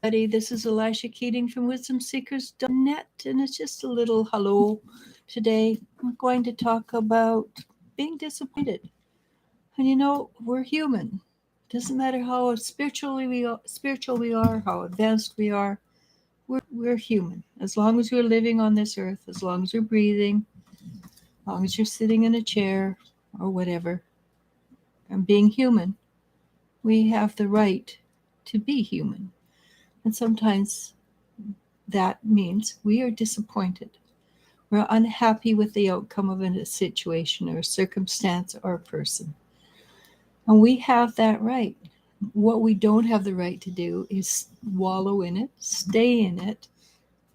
This is Elisha Keating from wisdomseekers.net, and it's just a little hello today. I'm going to talk about being disappointed. And we're human. Doesn't matter how spiritual we are, how advanced we are. We're human. As long as we're living on this earth, as long as we're breathing, as long as you're sitting in a chair or whatever, and being human, we have the right to be human. And sometimes that means we are disappointed. We're unhappy with the outcome of a situation or a circumstance or a person. And we have that right. What we don't have the right to do is wallow in it, stay in it,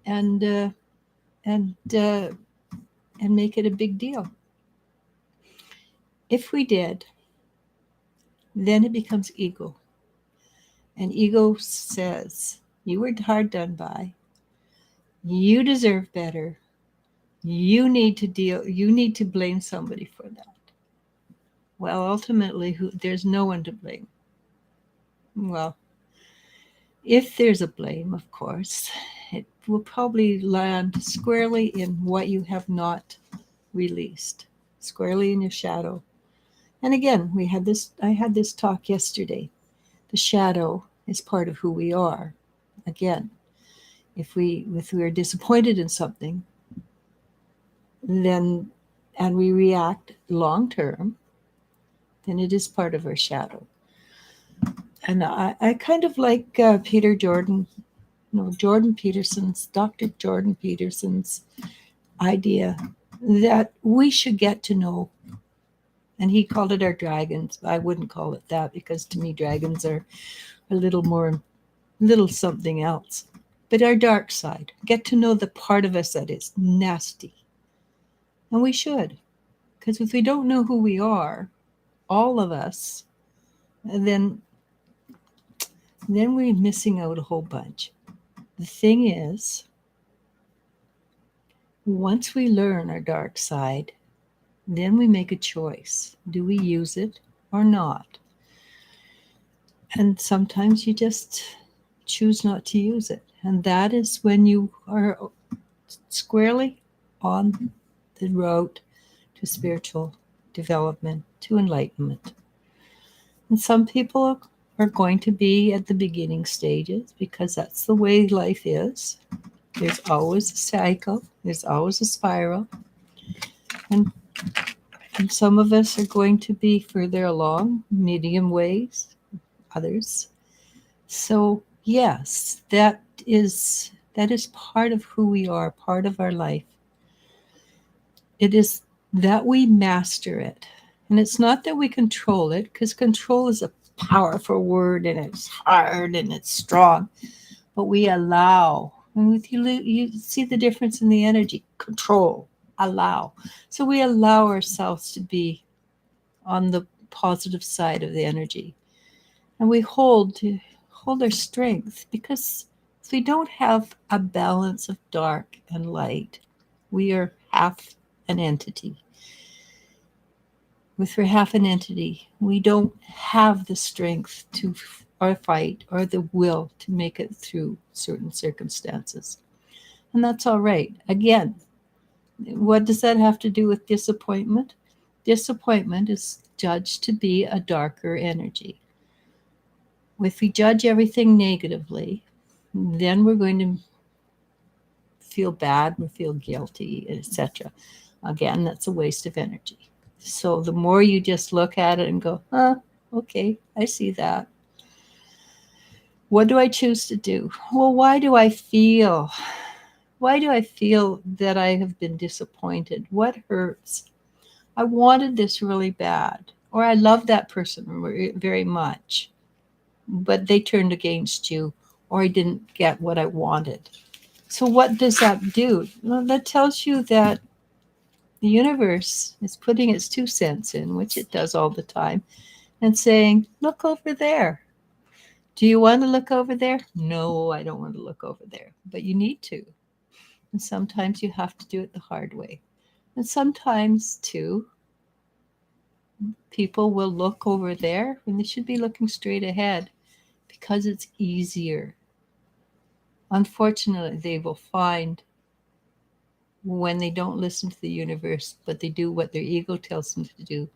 and and uh, and make it a big deal. If we did, then it becomes ego. And ego says, you were hard done by. You deserve better. You need to blame somebody for that. Well, ultimately, there's no one to blame. Well, if there's a blame, of course, it will probably land squarely in what you have not released, squarely in your shadow. And again, I had this talk yesterday. The shadow is part of who we are. Again, if we are disappointed in something, then and we react long term, then it is part of our shadow. And I kind of like Dr. Jordan Peterson's idea that we should get to know, and he called it our dragons. I wouldn't call it that because to me dragons are a little something else. But our dark side, get to know the part of us that is nasty. And we should, because if we don't know who we are, all of us, then we're missing out a whole bunch. The thing is, once we learn our dark side, then we make a choice. Do we use it or not? And sometimes you just choose not to use it. And that is when you are squarely on the road to spiritual development, to enlightenment. And some people are going to be at the beginning stages because that's the way life is. There's always a cycle, there's always a spiral. And some of us are going to be further along, medium ways, others. So yes, that is part of who we are, part of our life. It is that we master it. And it's not that we control it, because control is a powerful word and it's hard and it's strong. But we allow. And you see the difference in the energy. Control, allow. So we allow ourselves to be on the positive side of the energy. And we hold our strength, because if we don't have a balance of dark and light, we are half an entity. If we're half an entity, we don't have the strength to or fight or the will to make it through certain circumstances. And that's all right. Again, what does that have to do with disappointment? Disappointment is judged to be a darker energy. If we judge everything negatively, then we're going to feel bad, we feel guilty, etc. Again, that's a waste of energy. So the more you just look at it and go, okay, I see that. What do I choose to do? Well, why do I feel that I have been disappointed? What hurts? I wanted this really bad, or I love that person very much, but they turned against you, or I didn't get what I wanted. So what does that do? Well, that tells you that the universe is putting its 2 cents in, which it does all the time, and saying, look over there. Do you want to look over there? No, I don't want to look over there. But you need to. And sometimes you have to do it the hard way. And sometimes, too, people will look over there when they should be looking straight ahead, because it's easier. Unfortunately, they will find when they don't listen to the universe, but they do what their ego tells them to do,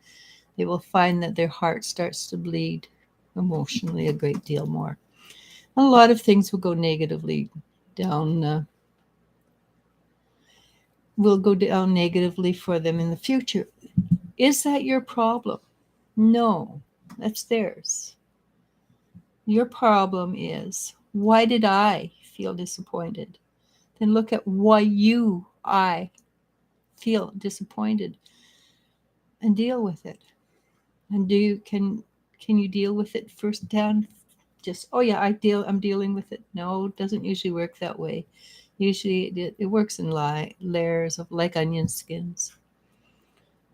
they will find that their heart starts to bleed emotionally a great deal more. A lot of things will go negatively down, will go down negatively for them in the future. Is that your problem? No, that's theirs. Your problem is, why did I feel disappointed? Then look at why I feel disappointed and deal with it. And can you deal with it first down? Just, oh yeah, I'm dealing with it. No, it doesn't usually work that way. Usually it works in layers of like onion skins.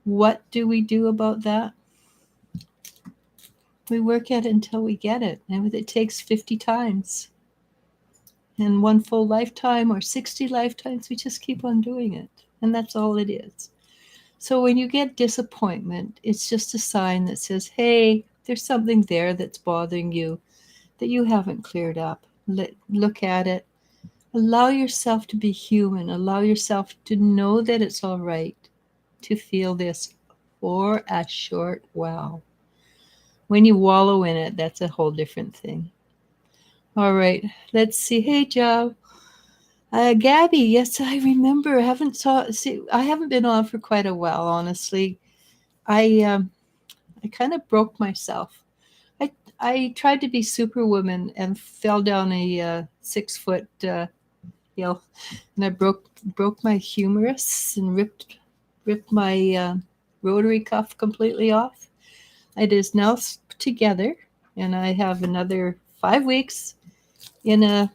What do we do about that? We work at it until we get it. And if it takes 50 times in one full lifetime or 60 lifetimes, we just keep on doing it. And that's all it is. So when you get disappointment, it's just a sign that says, hey, there's something there that's bothering you that you haven't cleared up. Look at it. Allow yourself to be human. Allow yourself to know that it's all right to feel this for a short while. When you wallow in it, that's a whole different thing. All right, let's see. Hey, Joe. Gabby, yes, I remember. I haven't been on for quite a while, honestly. I kind of broke myself. I tried to be Superwoman and fell down a 6-foot hill, and I broke my humerus and ripped my rotary cuff completely off. It is now together, and I have another 5 weeks in a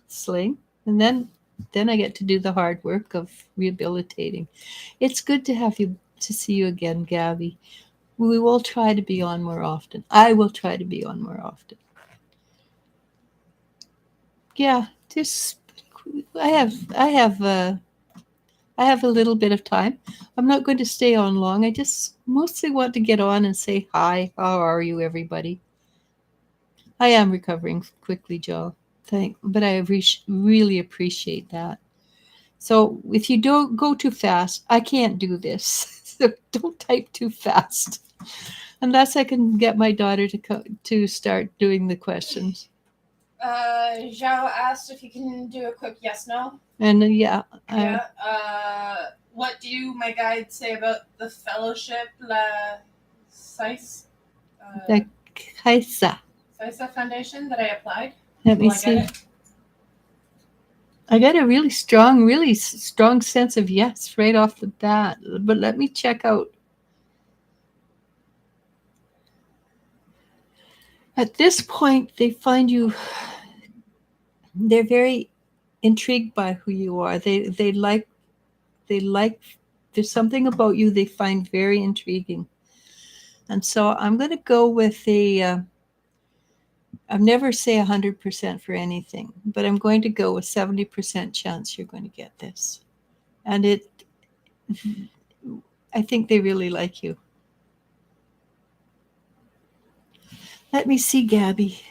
sling, and then I get to do the hard work of rehabilitating. It's good to see you again, Gabby. We will try to be on more often. I will try to be on more often. Yeah, I have a little bit of time. I'm not going to stay on long. I just mostly want to get on and say hi. How are you, everybody? I am recovering quickly, Joe. But I really appreciate that. So if you don't go too fast, I can't do this. So don't type too fast, unless I can get my daughter to start doing the questions. Zhao asked if you can do a quick yes/no. And Yeah. What do my guides say about the fellowship, La Sais? the Kaisa. Saisa Foundation that I applied? Let me see. I got a really strong sense of yes right off the bat. But let me check out. At this point, they find you. They're very intrigued by who you are. They like. There's something about you they find very intriguing. And so I'm going to go with I've never say 100% for anything, but I'm going to go with 70% chance you're going to get this. And I think they really like you. Let me see, Gabby.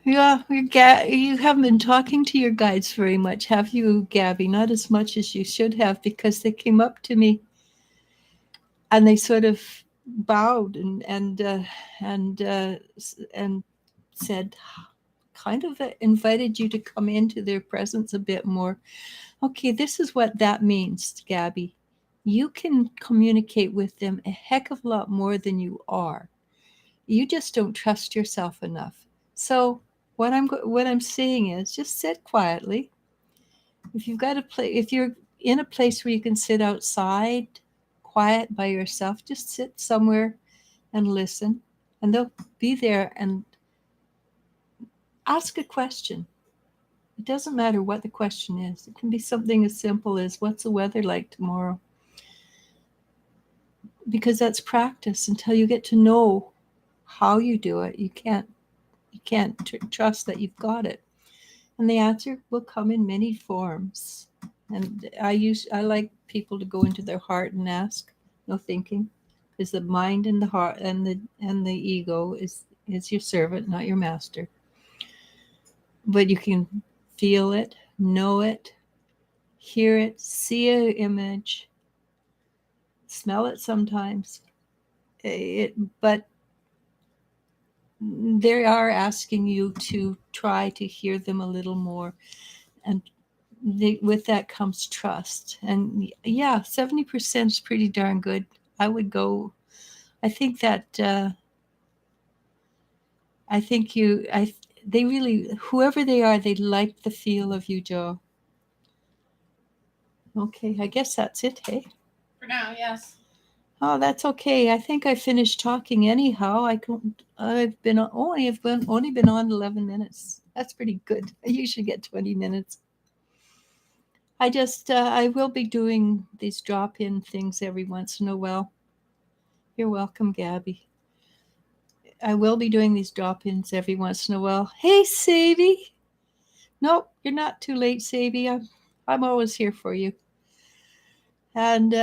Yeah, you haven't been talking to your guides very much, have you, Gabby? Not as much as you should have, because they came up to me and they sort of bowed and said, kind of invited you to come into their presence a bit more. Okay, this is what that means, Gabby. You can communicate with them a heck of a lot more than you are. You just don't trust yourself enough. So what I'm saying is, just sit quietly. If you're in a place where you can sit outside, quiet by yourself, just sit somewhere and listen, and they'll be there and ask a question. It doesn't matter what the question is. It can be something as simple as, what's the weather like tomorrow? Because that's practice. Until you get to know how you do it, you can't trust that you've got it. And the answer will come in many forms. And I like people to go into their heart and ask, no thinking. is the mind and the heart, and the ego is your servant, not your master. But you can feel it, know it, hear it, see an image, smell it sometimes. But they are asking you to try to hear them a little more, and with that comes trust. And yeah, 70% is pretty darn good. I would go. I think that I think you. They really, whoever they are, they like the feel of you, Joe. Okay, I guess that's it. Hey. For now, yes. Oh, that's okay. I think I finished talking anyhow. I've only been on 11 minutes. That's pretty good. I usually get 20 minutes. I will be doing these drop-in things every once in a while. You're welcome, Gabby. I will be doing these drop-ins every once in a while. Hey, Sadie. Nope, you're not too late, Sadie. I'm always here for you. And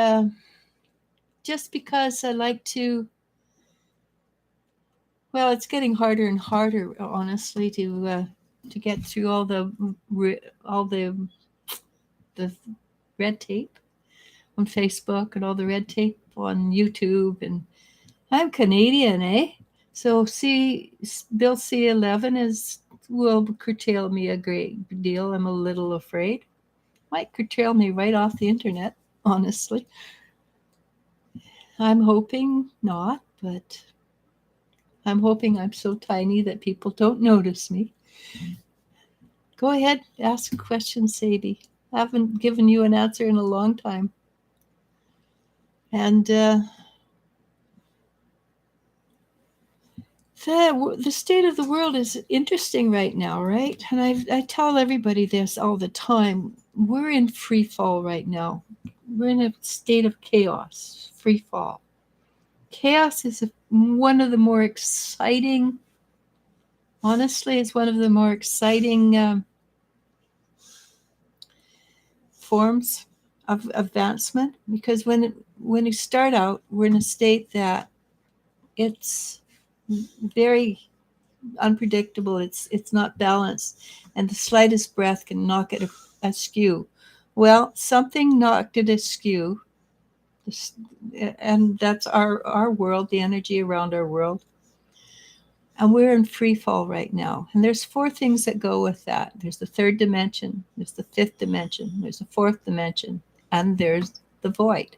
just because I like to, well, it's getting harder and harder, honestly, to get through all the red tape on Facebook and all the red tape on YouTube. And I'm Canadian, eh? So Bill C-11 will curtail me a great deal. I'm a little afraid. Might curtail me right off the internet, honestly. I'm hoping not, but I'm hoping I'm so tiny that people don't notice me. Go ahead, ask a question, Sadie. I haven't given you an answer in a long time. And the state of the world is interesting right now, right? And I tell everybody this all the time. We're in free fall right now. We're in a state of chaos, free fall. Chaos is one of the more exciting, honestly, it's one of the more exciting forms of advancement, because when you start out, we're in a state that it's very unpredictable. It's not balanced, and the slightest breath can knock it askew. Well, something knocked it askew, and that's our world, the energy around our world. And we're in free fall right now. And there's four things that go with that. There's the third dimension, there's the fifth dimension, there's the fourth dimension, and there's the void.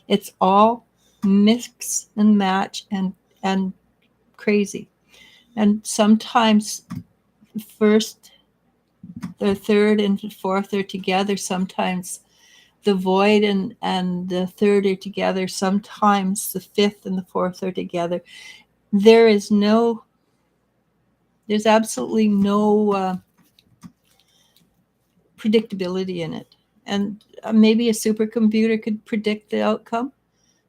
It's all mix and match and crazy. And sometimes first, the third and fourth are together. Sometimes the void and the third are together. Sometimes the fifth and the fourth are together. There's absolutely no predictability in it. And maybe a supercomputer could predict the outcome,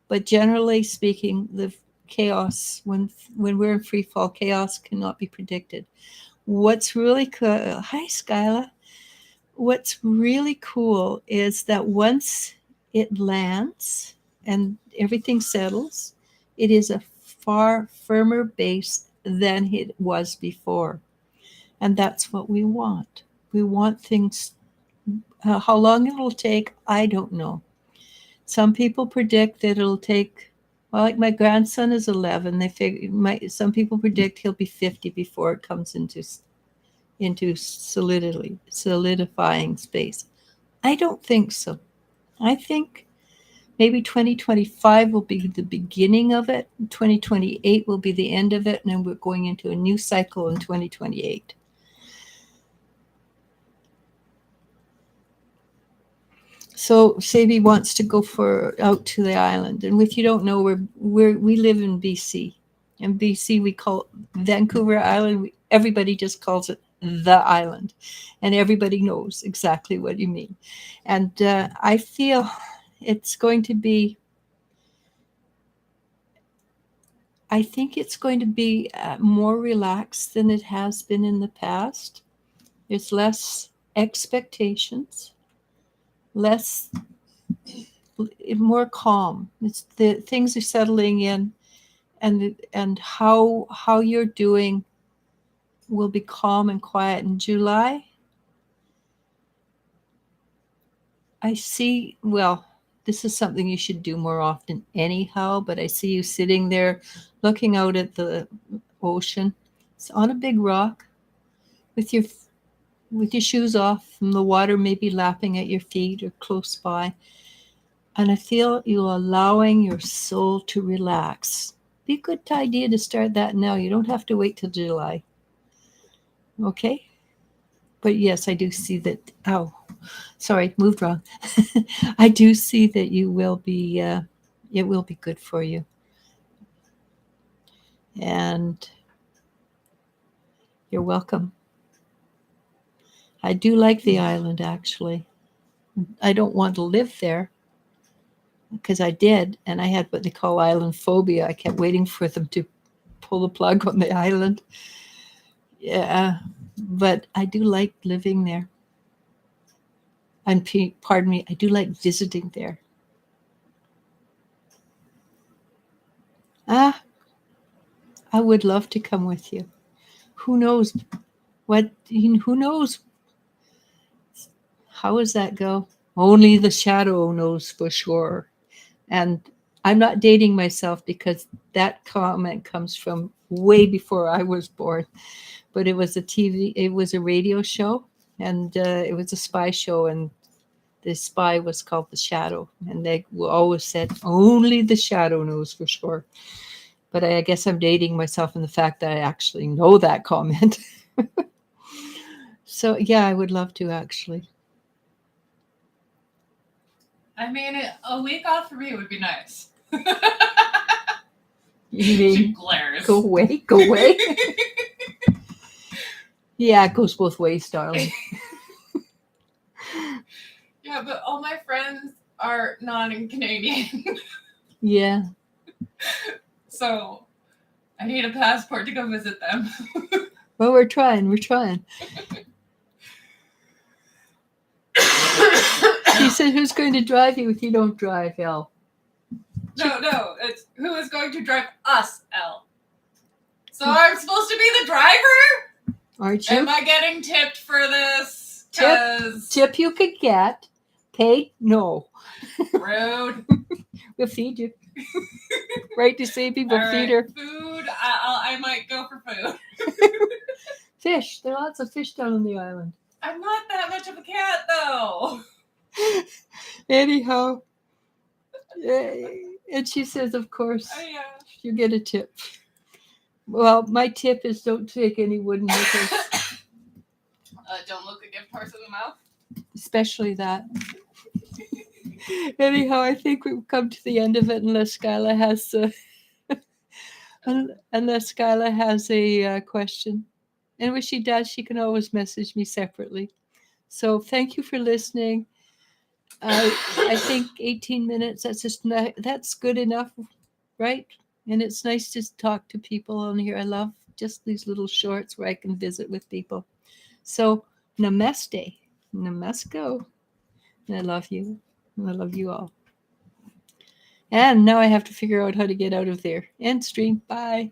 but generally speaking, the chaos, when we're in free fall, chaos cannot be predicted. What's really cool, hi Skyla, what's really cool is that once it lands and everything settles, it is a far firmer base than it was before. And that's what we want. We want things, how long it'll take, I don't know. Some people predict that it'll take, well, like my grandson is 11. Some people predict he'll be 50 before it comes into solidifying space. I don't think so. I think maybe 2025 will be the beginning of it. 2028 will be the end of it, and then we're going into a new cycle in 2028. So Sadie wants to go out to the island, and if you don't know, we live in BC. In BC, we call Vancouver Island. Everybody just calls it the island, and everybody knows exactly what you mean. And I feel it's going to be. I think it's going to be more relaxed than it has been in the past. There's less expectations, less more calm. It's the things are settling in, and how you're doing will be calm and quiet in July. I see, well, this is something you should do more often anyhow, but I see you sitting there looking out at the ocean. It's on a big rock with your shoes off and the water maybe lapping at your feet or close by. And I feel you allowing your soul to relax. Be a good idea to start that now. You don't have to wait till July. Okay? But yes, I do see that. Oh, sorry, moved wrong. I do see that you will be, it will be good for you. And you're welcome. I do like the island, actually. I don't want to live there because I did, and I had what they call island phobia. I kept waiting for them to pull the plug on the island. Yeah, but I do like living there. And pardon me, I do like visiting there. I would love to come with you. Who knows who knows? How does that go? Only the shadow knows for sure. And I'm not dating myself because that comment comes from way before I was born. But it was a radio show, and it was a spy show, and the spy was called the Shadow, and they always said only the shadow knows for sure. But I guess I'm dating myself in the fact that I actually know that comment. So yeah, I would love to actually. I mean, a week off for me would be nice. You She mean glares. go away, go away? Yeah, it goes both ways, darling. Yeah, but all my friends are non-Canadian. Yeah. So I need a passport to go visit them. Well, we're trying. He said, who's going to drive you if you don't drive, Elle? No, it's who is going to drive us, Elle. So I'm supposed to be the driver? Aren't you? Am I getting tipped for this? 'Cause Tip you could get. Paid? No. rude. We'll feed you. Right to say people All feed right, her. food. I might go for food. Fish. There are lots of fish down on the island. I'm not that much of a cat, though. Anyhow. And she says, of course, you get a tip. Well, my tip is don't take any wooden nickels. Don't look a gift horse in the mouth. Especially that. Anyhow, I think we've come to the end of it unless Skyla has a question. And when she does, she can always message me separately. So thank you for listening. I think 18 minutes, that's good enough, right? And it's nice to talk to people on here. I love just these little shorts where I can visit with people. So namaste. Namasko. And I love you. And I love you all. And now I have to figure out how to get out of there. End stream. Bye.